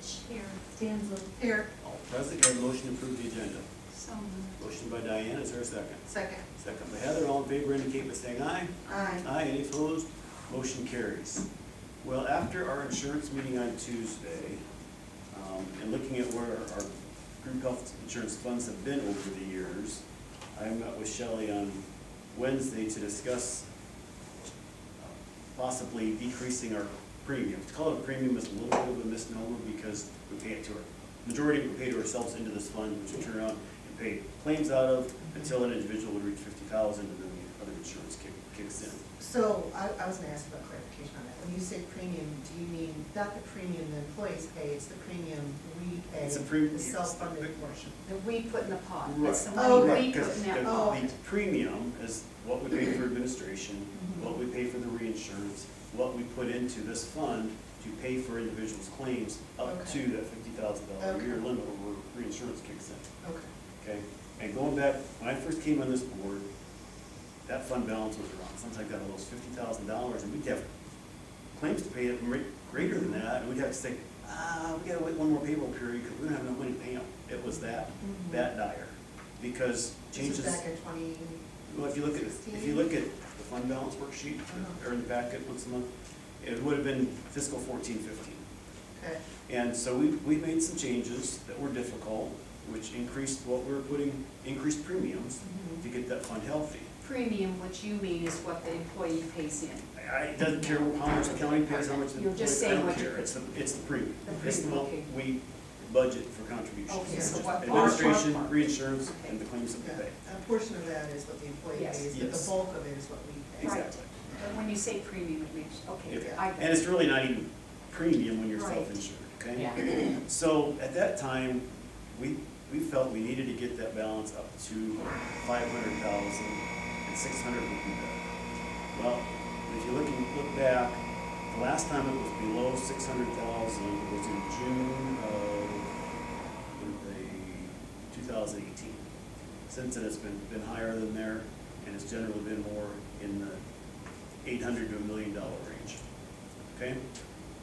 Fitch. Here. Stancil. Here. All present, can I have a motion to approve the agenda? So moved. Motion by Diane, is there a second? Second. Second by Heather, all in favor indicate by saying aye. Aye. Aye, any opposed? Motion carries. Well, after our insurance meeting on Tuesday, and looking at where our group health insurance funds have been over the years, I met with Shelley on Wednesday to discuss possibly decreasing our premium. To call it a premium is a little bit of a misnomer because we pay it to majority we pay to ourselves into this fund, which we turn around and pay claims out of until an individual would reach 50,000, and then the other insurance kicks in. So I was gonna ask about clarification on that. When you say premium, do you mean not the premium the employees pay, it's the premium we pay, It's a premium. the self-funded portion? The we put in the pot. Right. It's the Oh, money okay. we put Because in that the pot. the premium is what we pay for administration, Mhm. what we pay for the reinsurance, what we put into this fund to pay for individuals' claims up Okay. to that $50,000 a year Okay. limit where reinsurance kicks in, Okay. okay? And going back, when I first came on this board, that fund balance was around, sometimes got almost $50,000, and we'd have claims to pay greater than that, and we'd have to say, we gotta wait one more payroll period because we don't have enough money to pay them. It was that dire, because changes. This is back in 20. Well, if you look at the fund balance worksheet, or in the packet once a month, it would have been fiscal 14-15. Okay. And so we made some changes that were difficult, which increased what we were putting, increased premiums to get that fund healthy. Premium, which you mean is what the employee pays in. It doesn't care how much the county pays, how much the You're employee, just I saying don't what you care, put. it's the premium. The It's premium, what okay. we budget for contributions. Okay, It's so just what- administration, part. reinsurance, Okay. and the claims that we Yeah, pay. a portion of that is what the employee Yes. pays, but Yes. the bulk of it is what we pay. Right. Exactly. But when you say premium, it makes, okay, Yeah. I got And it. it's really not even premium when you're Right. self-insured, okay? Yeah. So at that time, we felt we needed to get that balance up to 500,000, and 600 would be better. Well, if you look back, the last time it was below 600,000 was in June of 2018. Since then, it's been higher than there, and it's generally been more in the $800 to $1 million range. Okay?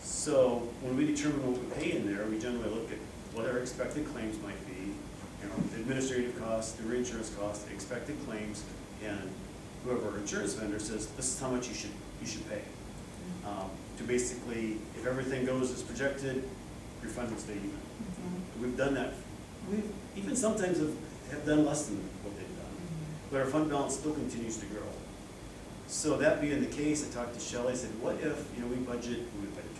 So when we determine what we pay in there, we generally look at what our expected claims might be, the administrative costs, the reinsurance costs, the expected claims, and whoever our insurance vendor says, this is how much you should pay. To basically, if everything goes as projected, your fund will stay even. We've done that. We even sometimes have done less than what they've done, but our fund balance still continues to grow. So that being the case, I talked to Shelley, I said, what if, we budget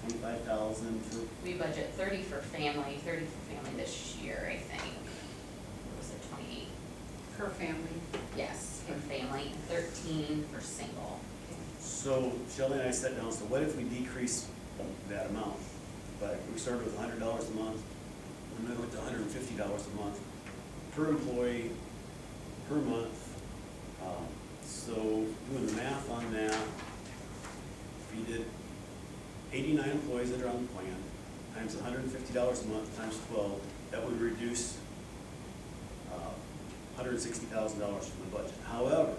25,000 for, We budget 30 for family this year, I think. What was it, 28? Per family. Yes, for family, and 13 for single. so Shelley and I sat down, so what if we decrease that amount? But we started with $100 a month, and then went to $150 a month per employee, per month. So doing the math on that, if you did 89 employees that are on the plan, times $150 a month, times 12, that would reduce $160,000 from the budget. However,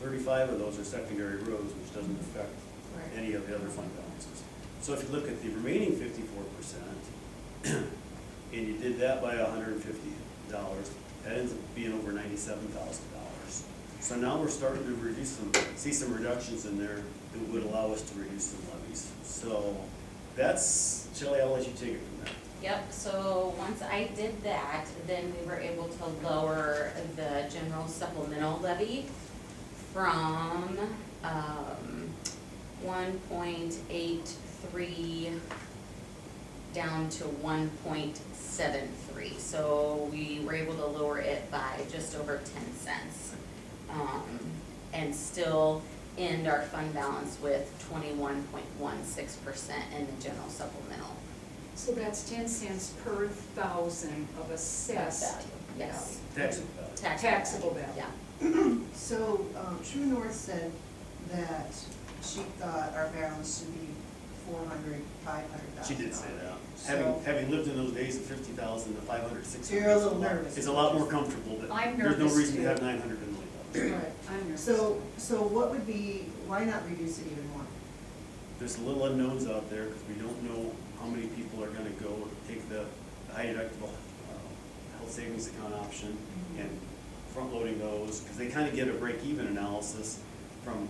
35 of those are secondary roads, which doesn't affect Right. any of the other fund balances. So if you look at the remaining 54%, and you did that by $150, that ends up being over $97,000. So now we're starting to see some reductions in there that would allow us to reduce some levies. So that's, Shelley, I'll let you take it from there. Yep, so once I did that, then we were able to lower the general supplemental levy from 1.83 down to 1.73. So we were able to lower it by just over 10 cents. And still end our fund balance with 21.16% in the general supplemental. So that's 10 cents per thousand of assessed. Value, yes. Taxable value. Taxable value. Yeah. So, True North said that she thought our balance should be 400, 500,000. She did say that. So- Having lived in those days of 50,000 to 500, 600. You're a little nervous. It's a lot more comfortable, but I'm there's no nervous reason to too. have 900 and $1 million. Right. I'm nervous. So what would be, why not reduce it even more? There's little unknowns out there because we don't know how many people are gonna go take high deductible health savings account option and front loading those, because they kind of get a break-even analysis from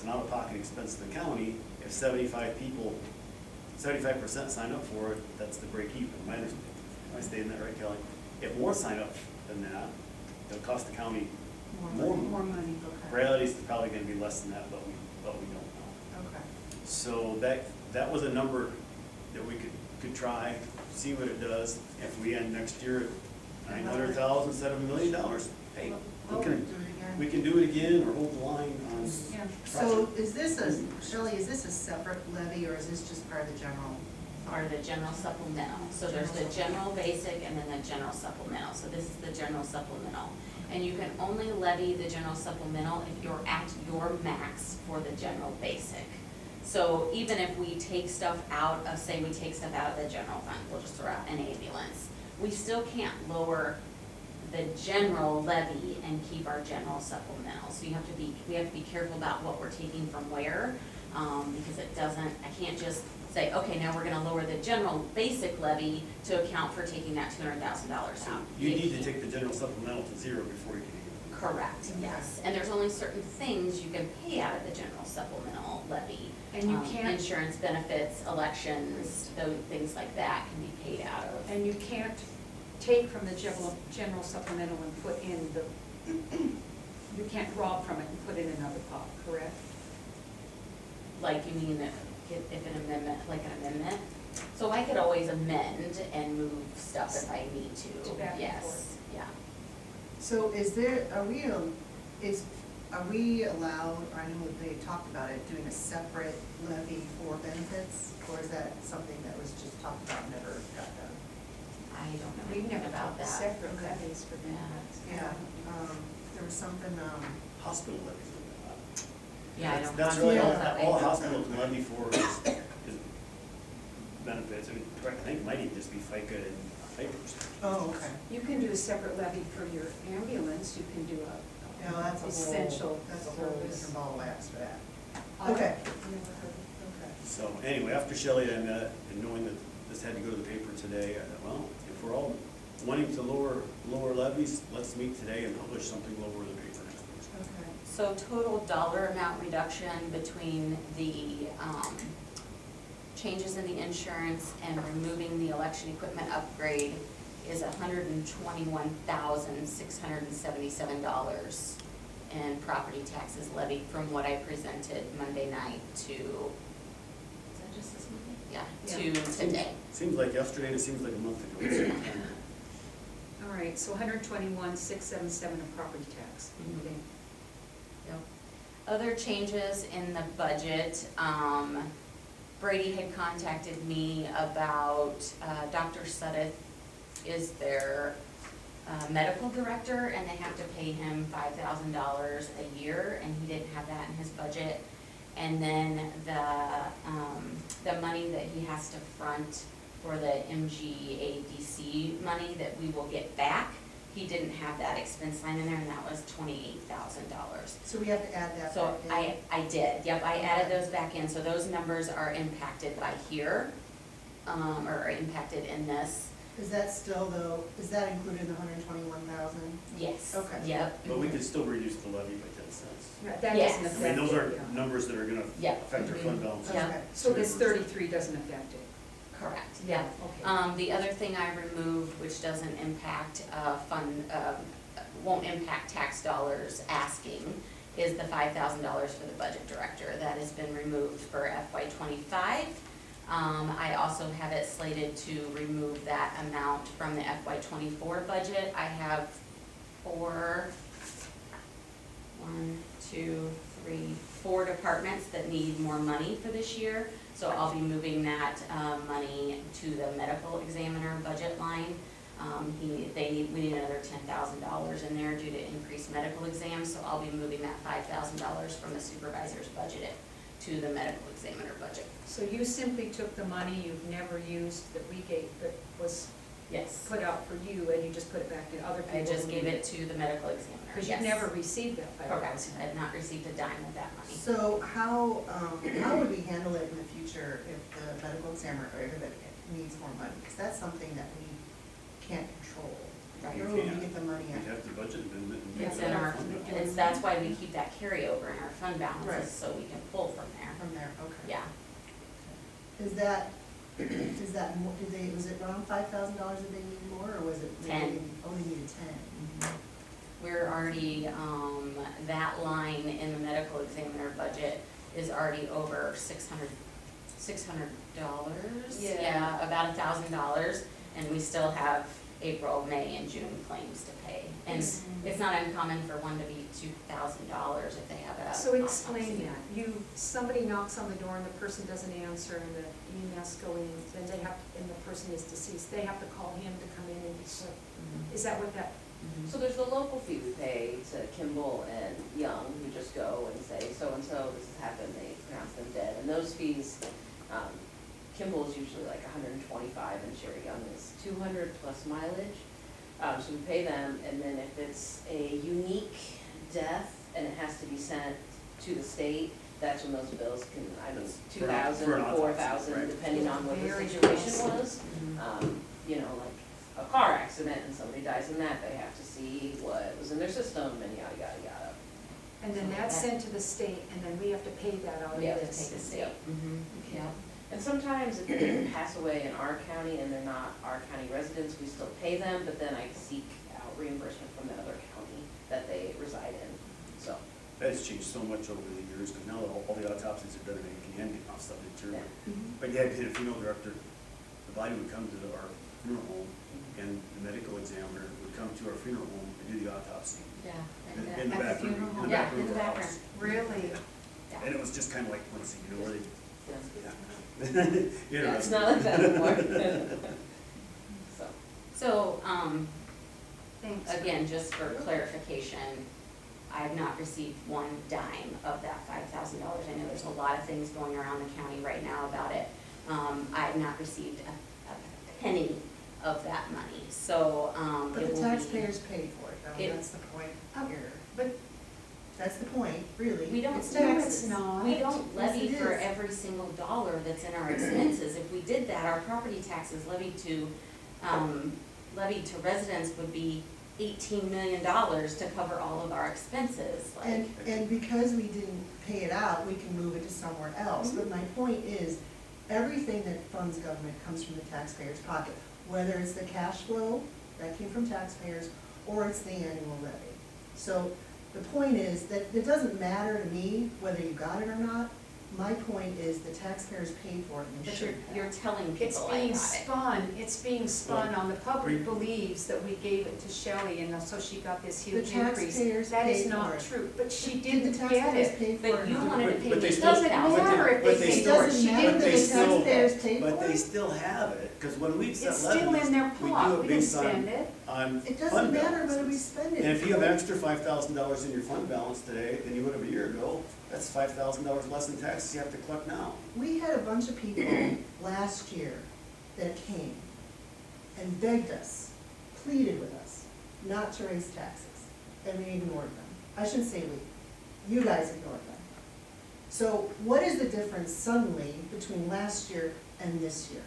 an out-of-pocket expense to the county. If 75% sign up for it, that's the break-even. Am I stating that right, Kelly? If more sign up than that, it'll cost the county more. More money. Okay. Reality is probably gonna be less than that, but we don't know. Okay. So that was a number that we could try, see what it does. If we end next year at 900,000 instead of $1 million, hey, Well, we do can, it again. we can do it again or hold the line on. Yeah. So is this Shelley, is this a separate levy or is this just part of the general? Or the general supplemental. So there's the general basic and then the general supplemental. So this is the general supplemental. And you can only levy the general supplemental if you're at your max for the general basic. So even if we take stuff out of, say we take stuff out of the general fund, we'll just throw out an ambulance, we still can't lower the general levy and keep our general supplemental. So we have to be careful about what we're taking from where, because it doesn't, I can't just say, okay, now we're gonna lower the general basic levy to account for taking that $200,000 out. You need to take the general supplemental to zero before you can even. Correct, yes. And there's only certain things you can pay out of the general supplemental levy. And you can't- Insurance benefits, elections, those things like that can be paid out of. And you can't take from the general supplemental and put in the, you can't draw from it and put in another pot, correct? Like, you mean if an amendment, like an amendment? So I could always amend and move stuff if I need to, To back and yes, forth. yeah. So are we allowed, I know they talked about it, doing a separate levy for benefits? Or is that something that was just talked about and never got done? I don't know We've anything never about talked that. separate levies for benefits. Yeah, there was something, Hospital levies. Yeah, I don't. That's really Yeah. all a hospital can levy for is benefits. I mean, I think it might even just be FICA and papers. oh, okay. You can do a separate levy for your ambulance, you can do a Yeah, that's a essential that's a whole service. different ball of wax for that. I've Okay. never heard of Okay. So anyway, after Shelley and I met, and knowing that this had to go to the paper today, I thought, well, if we're all wanting to lower levies, let's meet today and publish something lower in the paper next week. Okay. So total dollar amount reduction between the changes in the insurance and removing the election equipment upgrade is $121,677 in property taxes levied from what I presented Monday night to, is that just this Monday? Yeah, to today. Seems like yesterday, it seems like a month ago. All right, so 121,677 of property tax. Mhm. Yep. Other changes in the budget, Brady had contacted me about, Dr. Suddeth is their medical director, and they have to pay him $5,000 a year, and he didn't have that in his budget. And then the money that he has to front for the MGADC money that we will get back, he didn't have that expense line in there, and that was $28,000. So we have to add that So back in? I did, yep, I added those back in, so those numbers are impacted by here, or impacted in this. Is that still though, is that included in the 121,000? Yes. Okay. Yep. But we could still reduce the levy by 10 cents. That Yes. doesn't I affect mean, those are it, yeah. numbers that are gonna Yep. affect our fund balance. Yeah. Okay. So this 33 doesn't affect it? Correct, yeah. Okay. The other thing I removed, which doesn't impact won't impact tax dollars asking, is the $5,000 for the budget director. That has been removed for FY '25. I also have it slated to remove that amount from the FY '24 budget. I have four departments that need more money for this year. So I'll be moving that money to the medical examiner budget line. We need another $10,000 in there due to increased medical exams, so I'll be moving that $5,000 from the supervisor's budget to the medical examiner budget. So you simply took the money you've never used that we gave, that was Yes. put out for you, and you just put it back to other people? I just who gave need it to the medical examiner, Because yes. you've never received that Correct, $5,000. I have not received a dime of that money. So how would we handle it in the future if the medical examiner or everybody needs more money? Because that's something that we can't control. Right. Where You would we can't. get the money You'd at? have to budget amendment and. It's make in that our, fund balance. it's, that's why we keep that carryover in our fund Right. balances, so we can pull from there. From there, okay. Yeah, Is that more, was it around $5,000 that they needed more, or was it? 10. They only needed 10? we're already, that line in the medical examiner budget is already over $600. Yeah. About $1,000, and we still have April, May, and June claims to pay. And it's not uncommon for one to be $2,000 if they have a. So explain that. Somebody knocks on the door and the person doesn't answer and the EMS go in, then they have, and the person is deceased, they have to call him to come in and, is that what that? Mhm. So there's the local fee we pay to Kimball and Young, who just go and say, so-and-so, this has happened, they pronounce them dead. And those fees, Kimball is usually like 125 and Sherry Young is 200 plus mileage. So we pay them, and then if it's a unique death and it has to be sent to the state, that's when those bills can, I mean, For an 2,000, autopsy, 4,000, right. depending on what the Very situation costly. was. You know, like a car accident and somebody dies in that, they have to see what was in their system and yada, yada, yada. And then that's sent to the state, and then we have to pay that out of We have to this. Take the state. Yep. Yeah. And sometimes if they pass away in our county and they're not our county residents, we still pay them, but then I seek out reimbursement from the other county that they reside in, so. That's changed so much over the years, because now all the autopsies are done, and you can get off subject to. Yeah. But yeah, a funeral director, the body would come to our funeral home, and the medical examiner would come to our funeral home and do the autopsy. Yeah. In the At the back room, funeral in home? the Yeah, back room in of the our back room. house. Really? Yeah. And it was just kind of like, let's see, you know, where they, Yeah, it's not like that anymore. So, So, Thanks. again, just for clarification, I have not received one dime of that $5,000. I know there's a lot of things going around the county right now about it. I have not received a penny of that money, so, But it the will be. taxpayers paid for it, though, It- that's the point here. But That's the point, really. We don't- It's no, no, taxes. it's not. We don't levy Yes, it for is. every single dollar that's in our expenses. If we did that, our property taxes levied to residents would be $18 million to cover all of our expenses, like. And because we didn't pay it out, we can move it to somewhere else. But my point is, everything that funds government comes from the taxpayer's pocket, whether it's the cash flow that came from taxpayers, or it's the annual levy. So the point is that it doesn't matter to me whether you got it or not. My point is the taxpayers paid for it and they But should you're have. telling it's people I being got it. spun, it's being spun on, the public we- believes that we gave it to Shelley and so she got this The huge increase. taxpayers That is paid not for it. true, but she Did didn't the get taxpayers it. pay for But it? you or not? wanted to pay But me they still- Doesn't $8,000. matter if but they they paid still- for it, she Doesn't matter didn't but that they the get still- taxpayers it. paid But for they it? still have it, because when we set It's still levies, in their we pot, do we it didn't based spend on, it. on It fund doesn't matter whether we balances. spend it. And if you have an extra $5,000 in your fund balance today than you would have a year ago, that's $5,000 less in taxes you have to collect now. We had a bunch of people last year that came and begged us, pleaded with us, not to raise taxes, and we ignored them. I shouldn't say we, you guys ignored them. So what is the difference suddenly between last year and this year?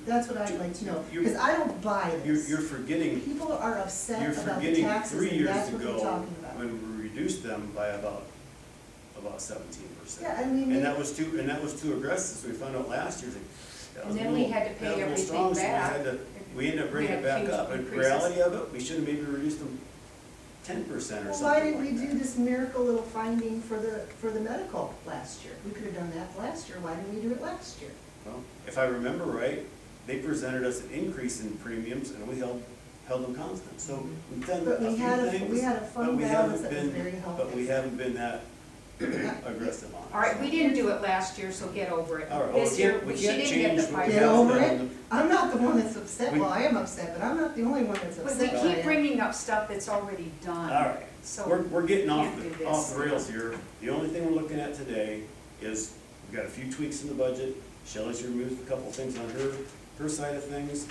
That's what I'd like to know, because I don't buy this. You're forgetting, People are upset you're about the forgetting taxes, 3 and years that's what they're ago, talking about. when we reduced them by about 17%. Yeah, I mean, And that was too aggressive, so we found out last year, that was And a then we little- had to pay that was a little everything strong, so back. we ended up bringing We it had back huge up, but increases. reality of it, we should have maybe reduced them 10% or well, something why didn't we like do that. this miracle little finding for the medical last year? We could have done that last year, why didn't we do it last year? Well, if I remember right, they presented us an increase in premiums and we held them constant, so we've done But a we few had a, things, we had a but fund we balance haven't that was been, very healthy. but we haven't been that aggressive on it. All right, we didn't do it last year, so get over it. All right, well, This year, we she can't didn't get the change what we $5,000. Get have over done. it. I'm not the one that's upset, We- well, I am upset, but I'm not the only one that's But we upset by keep it. bringing up stuff that's already done. All right, So we're getting off can't do the, this. off the rails here. The only thing we're looking at today is, we've got a few tweaks in the budget. Shelley's removed a couple things on her side of things.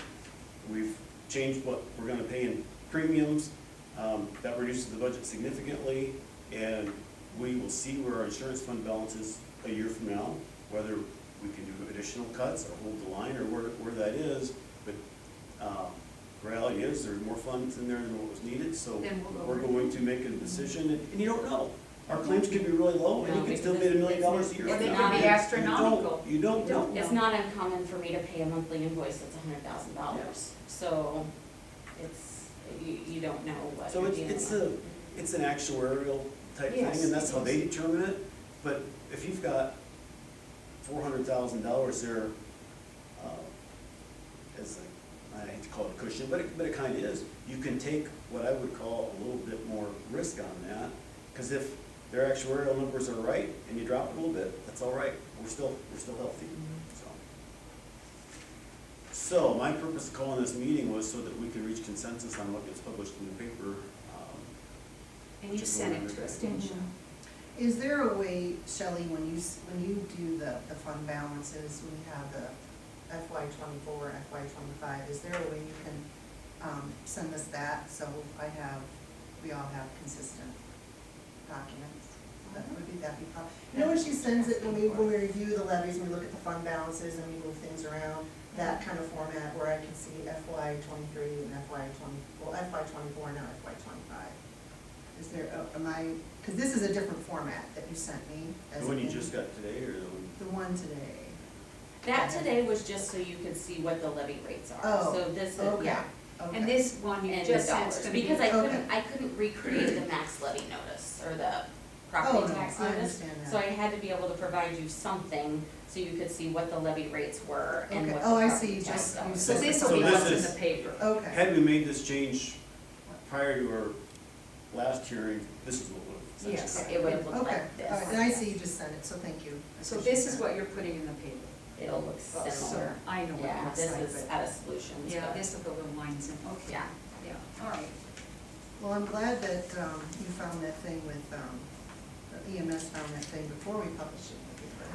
We've changed what we're gonna pay in premiums. That reduces the budget significantly, and we will see where our insurance fund balance is a year from now, whether we can do additional cuts or hold the line or where that is. But reality is, there's more funds in there than what was needed, so Then we'll we're lower it. going to make a decision, and you don't know. Our claims could be really low, and No, you could still because pay $1 million a it's- year. Or they It's could not- be you astronomical. You don't know. It's not uncommon for me to pay a monthly invoice that's $100,000, so you don't know what So you're dealing with. it's an actuarial type thing, Yes, and that's how it they is. determine it. But if you've got $400,000 there, as a, I hate to call it a cushion, but it kind of is. You can take what I would call a little bit more risk on that, because if their actuarial numbers are right and you drop it a little bit, that's all right. We're still healthy, so. So my purpose of calling this meeting was so that we could reach consensus on what gets published in the paper. And you Just sent it wondering to if us, that- didn't you? Is there a way, Shelley, when you do the fund balances, when you have the FY '24, FY '25, is there a way you can, send us that, so we all have consistent documents? That'd be possible. You know when she sends it, when we review the levies, and we look at the fund balances and we move things around, that kind of format where I can see FY '23 and FY '24 now FY '25. Is there, because this is a different format that you sent me. as The one you in- just got today, or the one? The one today. That today was just so you could see what the levy rates are. Oh, So this is, okay. yeah, Okay. And this one you and just the said is dollars, gonna be. because Okay. I couldn't recreate the max levy notice or the Oh, property no, tax I notice. understand that. So I had to be able to provide you something so you could see what the levy rates were and Okay. what the Oh, I property see. You tax just- you dollars. So said- this So will be this what's in is- the paper. Okay. Had we made this change prior to our last hearing, this is what would have. Yes. It would have looked Okay, like this. all right, and I see you just sent it, so thank you. I So appreciate this is that. what you're putting in the paper. It'll look So similar. I know what it Yeah, looks this like, is but- out of solutions, Yeah, but- this will go the lines in, okay. Yeah. Yeah, all right. Well, I'm glad that you found that thing with, the EMS found that thing before we published it in the paper,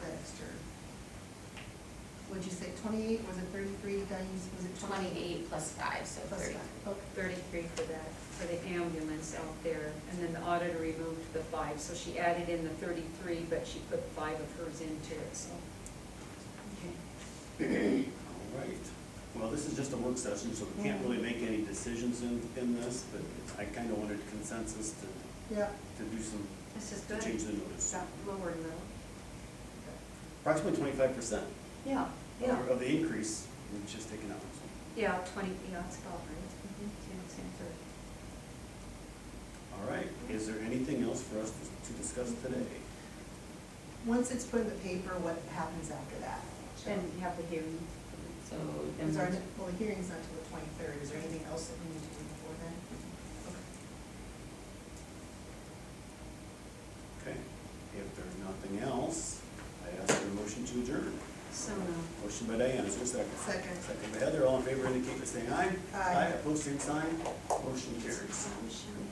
that extra. What'd you say, 28, was it 33, did I use, was it 28 plus 5, so Plus 30. 5, okay. 33 for that, for the ambulance out there, and then the auditor removed the 5, so she added in the 33, but she put 5 of hers into it, so. Okay. All right. Well, this is just a work session, so we can't really make any decisions in this, but I kind of wanted consensus Yeah, to do some, This is to good. change the notice. Got lower level. Approximately 25% Yeah, yeah, of the increase we've just taken out. So. yeah, 20, yeah, that's about right. Same third. All right. Is there anything else for us to discuss today? once it's put in the paper, what happens after that? Then you have the hearing. So Is our, then, well, the hearing's not until the 23rd, is there anything else that we need to do before then? Okay. Okay. If there's nothing else, I ask for a motion to adjourn. So, Motion by Diane, is there a second? Second. Second by Heather, all in favor indicate by saying aye. Aye. Opposed, same sign, motion carries. Shelley.